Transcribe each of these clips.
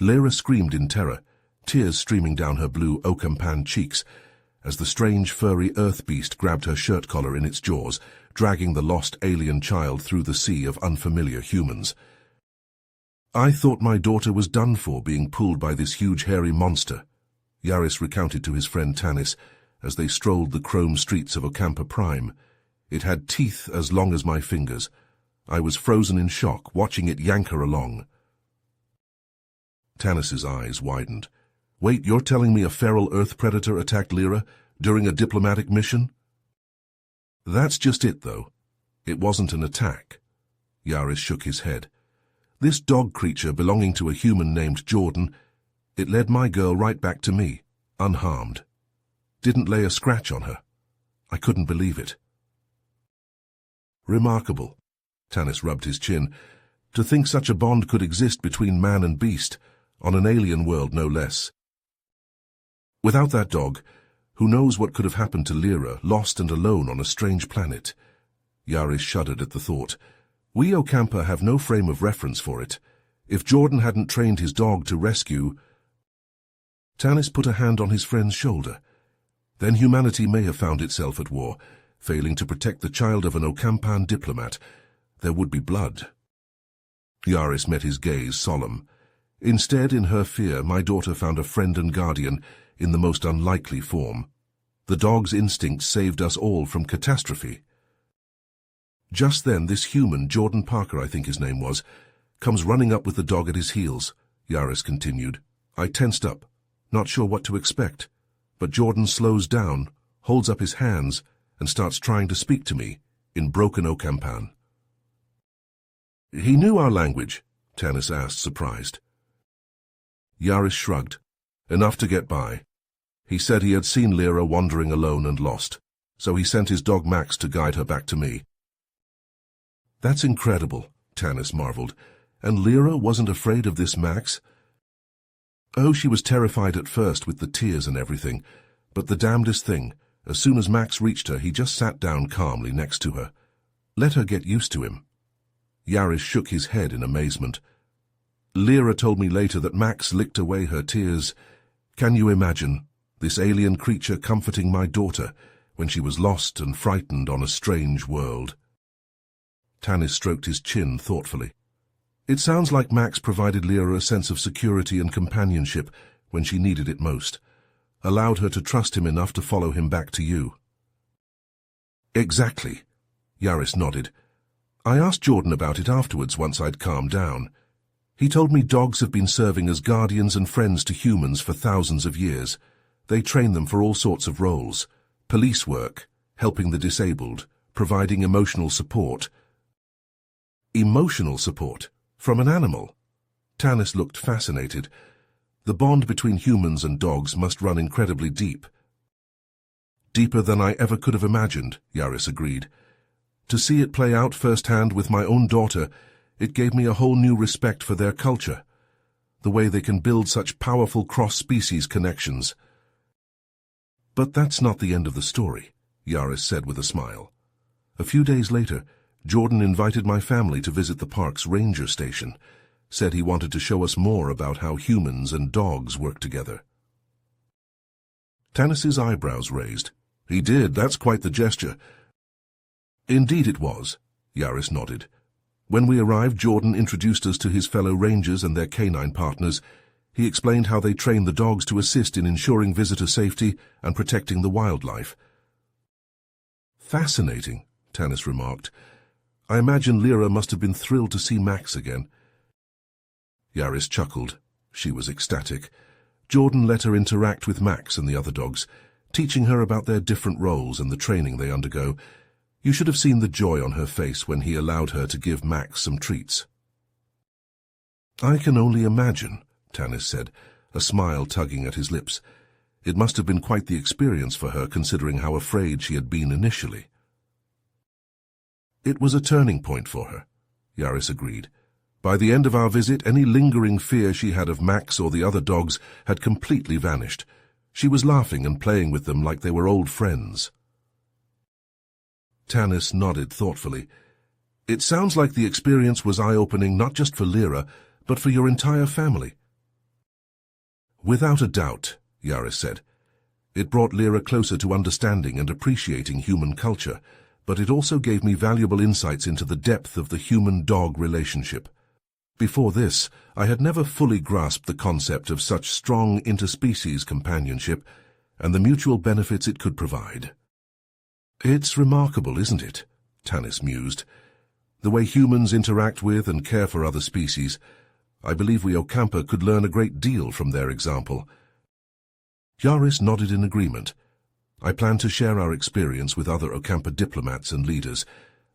Lyra screamed in terror, tears streaming down her blue Ocampan cheeks, as the strange furry earth beast grabbed her shirt collar in its jaws, dragging the lost alien child through the sea of unfamiliar humans. "I thought my daughter was done for being pulled by this huge hairy monster," Yaris recounted to his friend Tanis as they strolled the chrome streets of Ocampa Prime. "It had teeth as long as my fingers. I was frozen in shock, watching it yank her along." Tanis's eyes widened. "Wait, you're telling me a feral earth predator attacked Lyra during a diplomatic mission?" "That's just it, though. It wasn't an attack." Yaris shook his head. "This dog creature belonging to a human named Jordan, it led my girl right back to me, unharmed. Didn't lay a scratch on her. I couldn't believe it." "Remarkable." Tanis rubbed his chin. "To think such a bond could exist between man and beast, on an alien world no less. Without that dog, who knows what could have happened to Lyra, lost and alone on a strange planet." Yaris shuddered at the thought. "We Ocampa have no frame of reference for it. If Jordan hadn't trained his dog to rescue—" Tanis put a hand on his friend's shoulder. "Then humanity may have found itself at war, failing to protect the child of an Ocampan diplomat. There would be blood." Yaris met his gaze, solemn. "Instead, in her fear, my daughter found a friend and guardian in the most unlikely form. The dog's instincts saved us all from catastrophe." Just then, this human, Jordan Parker I think his name was, comes running up with the dog at his heels, Yaris continued. "I tensed up, not sure what to expect, but Jordan slows down, holds up his hands, and starts trying to speak to me, in broken Ocampan." "He knew our language?" Tanis asked, surprised. Yaris shrugged. "Enough to get by. He said he had seen Lyra wandering alone and lost, so he sent his dog Max to guide her back to me." "That's incredible," Tanis marveled. "And Lyra wasn't afraid of this Max?" "Oh, she was terrified at first with the tears and everything, but the damnedest thing, as soon as Max reached her, he just sat down calmly next to her. Let her get used to him." Yaris shook his head in amazement. "Lyra told me later that Max licked away her tears. Can you imagine, this alien creature comforting my daughter when she was lost and frightened on a strange world?" Tanis stroked his chin thoughtfully. "It sounds like Max provided Lyra a sense of security and companionship when she needed it most, allowed her to trust him enough to follow him back to you." "Exactly," Yaris nodded. "I asked Jordan about it afterwards once I'd calmed down. He told me dogs have been serving as guardians and friends to humans for thousands of years. They train them for all sorts of roles: police work, helping the disabled, providing emotional support." "Emotional support? From an animal?" Tanis looked fascinated. "The bond between humans and dogs must run incredibly deep." "Deeper than I ever could have imagined," Yaris agreed. "To see it play out firsthand with my own daughter, it gave me a whole new respect for their culture, the way they can build such powerful cross-species connections." "But that's not the end of the story," Yaris said with a smile. "A few days later, Jordan invited my family to visit the park's ranger station, said he wanted to show us more about how humans and dogs work together." Tanis's eyebrows raised. "He did, that's quite the gesture." "Indeed it was," Yaris nodded. "When we arrived, Jordan introduced us to his fellow rangers and their canine partners. He explained how they train the dogs to assist in ensuring visitor safety and protecting the wildlife." "Fascinating," Tanis remarked. "I imagine Lyra must have been thrilled to see Max again." Yaris chuckled. She was ecstatic. Jordan let her interact with Max and the other dogs, teaching her about their different roles and the training they undergo. You should have seen the joy on her face when he allowed her to give Max some treats. "I can only imagine," Tanis said, a smile tugging at his lips. "It must have been quite the experience for her, considering how afraid she had been initially." "It was a turning point for her," Yaris agreed. "By the end of our visit, any lingering fear she had of Max or the other dogs had completely vanished. She was laughing and playing with them like they were old friends." Tanis nodded thoughtfully. "It sounds like the experience was eye-opening not just for Lyra, but for your entire family. Without a doubt, Yaris said. It brought Lyra closer to understanding and appreciating human culture, but it also gave me valuable insights into the depth of the human-dog relationship. Before this, I had never fully grasped the concept of such strong interspecies companionship and the mutual benefits it could provide. It's remarkable, isn't it? Tanis mused. The way humans interact with and care for other species. I believe we Ocampa could learn a great deal from their example. Yaris nodded in agreement. I plan to share our experience with other Ocampa diplomats and leaders.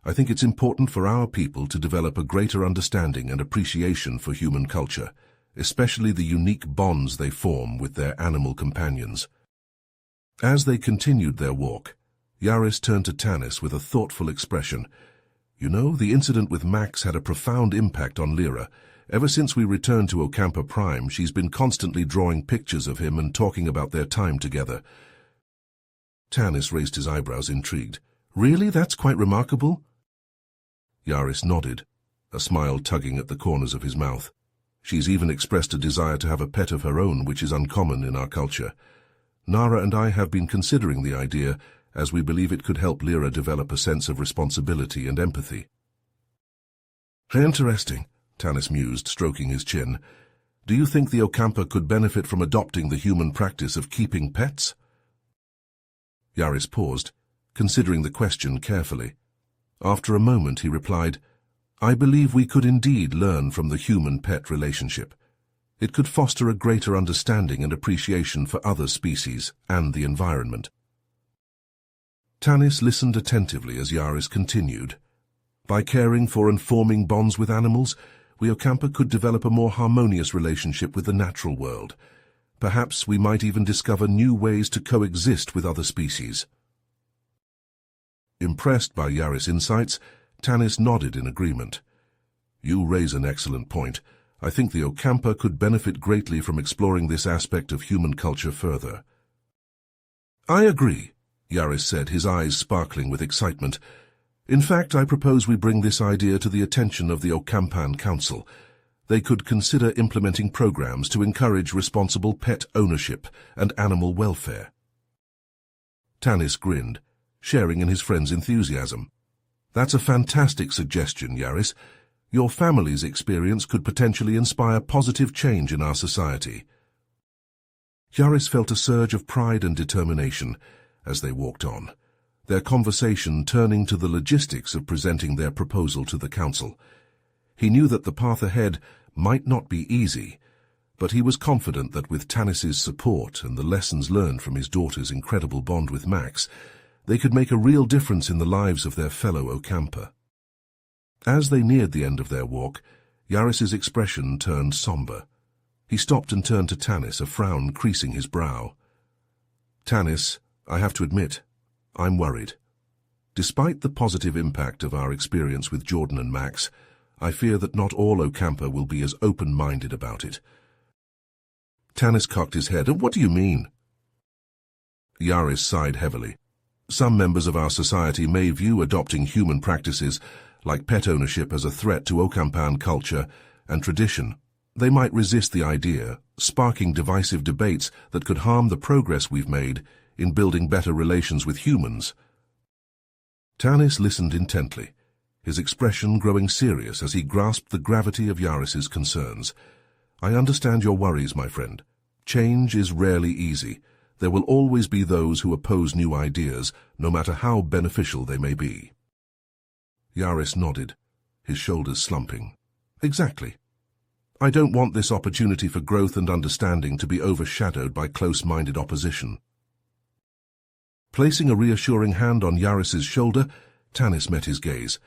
I think it's important for our people to develop a greater understanding and appreciation for human culture, especially the unique bonds they form with their animal companions. As they continued their walk, Yaris turned to Tanis with a thoughtful expression. You know, the incident with Max had a profound impact on Lyra. Ever since we returned to Ocampa Prime, she's been constantly drawing pictures of him and talking about their time together. Tanis raised his eyebrows, intrigued. Really? That's quite remarkable? Yaris nodded, a smile tugging at the corners of his mouth. She's even expressed a desire to have a pet of her own, which is uncommon in our culture. Nara and I have been considering the idea, as we believe it could help Lyra develop a sense of responsibility and empathy. Interesting, Tanis mused, stroking his chin. Do you think the Ocampa could benefit from adopting the human practice of keeping pets? Yaris paused, considering the question carefully. After a moment he replied, I believe we could indeed learn from the human-pet relationship. It could foster a greater understanding and appreciation for other species and the environment. Tanis listened attentively as Yaris continued. By caring for and forming bonds with animals, we Ocampa could develop a more harmonious relationship with the natural world. Perhaps we might even discover new ways to coexist with other species. Impressed by Yaris' insights, Tanis nodded in agreement. You raise an excellent point. I think the Ocampa could benefit greatly from exploring this aspect of human culture further. I agree, Yaris said, his eyes sparkling with excitement. In fact, I propose we bring this idea to the attention of the Ocampan Council. They could consider implementing programs to encourage responsible pet ownership and animal welfare. Tanis grinned, sharing in his friend's enthusiasm. That's a fantastic suggestion, Yaris. Your family's experience could potentially inspire positive change in our society. Yaris felt a surge of pride and determination as they walked on, their conversation turning to the logistics of presenting their proposal to the council. He knew that the path ahead might not be easy, but he was confident that with Tanis's support and the lessons learned from his daughter's incredible bond with Max, they could make a real difference in the lives of their fellow Ocampa. As they neared the end of their walk, Yaris's expression turned somber. He stopped and turned to Tanis, a frown creasing his brow. Tanis, I have to admit, I'm worried. Despite the positive impact of our experience with Jordan and Max, I fear that not all Ocampa will be as open-minded about it. Tanis cocked his head. What do you mean? Yaris sighed heavily. Some members of our society may view adopting human practices, like pet ownership, as a threat to Ocampan culture and tradition. They might resist the idea, sparking divisive debates that could harm the progress we've made in building better relations with humans. Tanis listened intently, his expression growing serious as he grasped the gravity of Yaris's concerns. I understand your worries, my friend. Change is rarely easy. There will always be those who oppose new ideas, no matter how beneficial they may be. Yaris nodded, his shoulders slumping. Exactly. I don't want this opportunity for growth and understanding to be overshadowed by close-minded opposition. Placing a reassuring hand on Yaris's shoulder, Tanis met his gaze.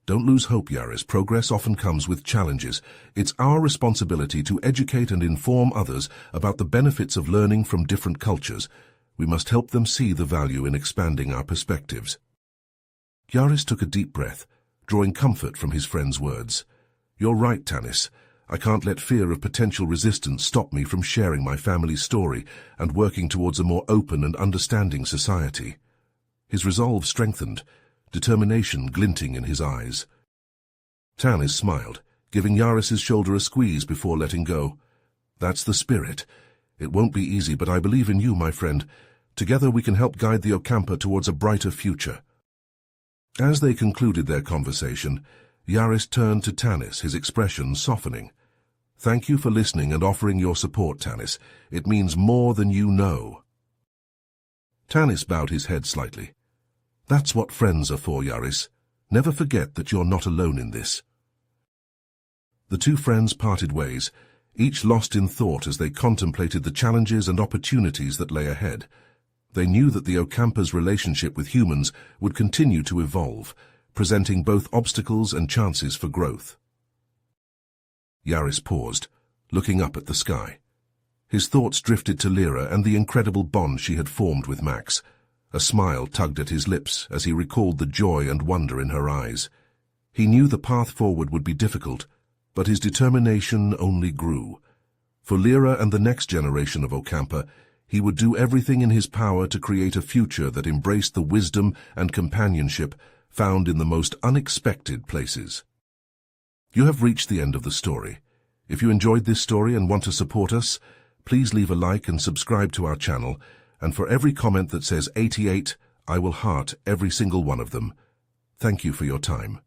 Don't lose hope, Yaris. Progress often comes with challenges. It's our responsibility to educate and inform others about the benefits of learning from different cultures. We must help them see the value in expanding our perspectives. Yaris took a deep breath, drawing comfort from his friend's words. You're right, Tanis. I can't let fear of potential resistance stop me from sharing my family's story and working towards a more open and understanding society. His resolve strengthened, determination glinting in his eyes. Tanis smiled, giving Yaris's shoulder a squeeze before letting go. That's the spirit. It won't be easy, but I believe in you, my friend. Together we can help guide the Ocampa towards a brighter future." As they concluded their conversation, Yaris turned to Tanis, his expression softening. "Thank you for listening and offering your support, Tanis. It means more than you know." Tanis bowed his head slightly. "That's what friends are for, Yaris. Never forget that you're not alone in this." The two friends parted ways, each lost in thought as they contemplated the challenges and opportunities that lay ahead. They knew that the Ocampa's relationship with humans would continue to evolve, presenting both obstacles and chances for growth. Yaris paused, looking up at the sky. His thoughts drifted to Lyra and the incredible bond she had formed with Max. A smile tugged at his lips as he recalled the joy and wonder in her eyes. He knew the path forward would be difficult, but his determination only grew. For Lyra and the next generation of Ocampa, he would do everything in his power to create a future that embraced the wisdom and companionship found in the most unexpected places. You have reached the end of the story. If you enjoyed this story and want to support us, please leave a like and subscribe to our channel, and for every comment that says 88, I will heart every single one of them. Thank you for your time.